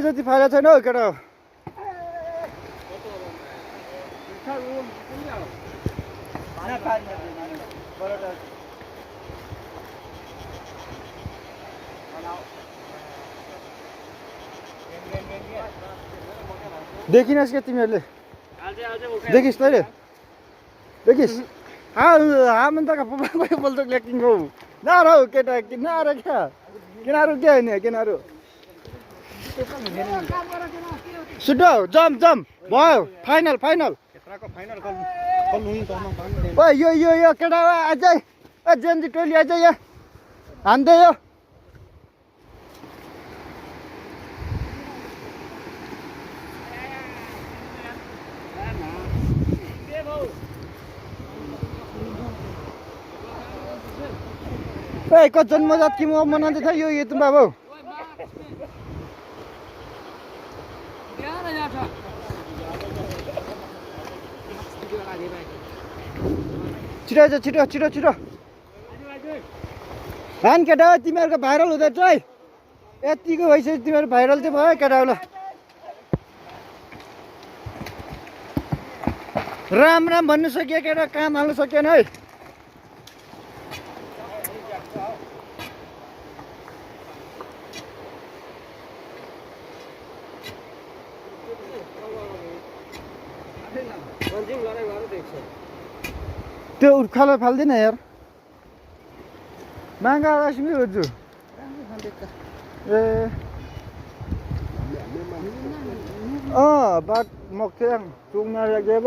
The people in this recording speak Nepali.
जति फाइदा छैन हौ केटा हो देखिनस् क्या तिमीहरूले देखिस् तैँले देखिस् हामी त बोल्छ लेकिन हौ नार हौ केटा किनार क्या किनारू क्या होइन किनारू सुटो जम जम भयो फाइनल फाइनल ओ यो केटा अझै जेन्जी टोली अझै यहाँ हान्दै यो को जन्मजात कि म मनाउँदै थियो यो तुम बाबु छिटो आइज छिटो छिटो छिटो हान केटा हो तिमीहरूको भाइरल हुँदैछ है यतिको भइसक्यो तिमीहरू भाइरल चाहिँ भयो केटा होला राम राम भन्नु सक्यो केटा काम हाल्नु सकेन है त्यो उर्खालो फाल्दैन यार महँगा आवाज में हो ए बाट मक्थ्याङ चुङमा गए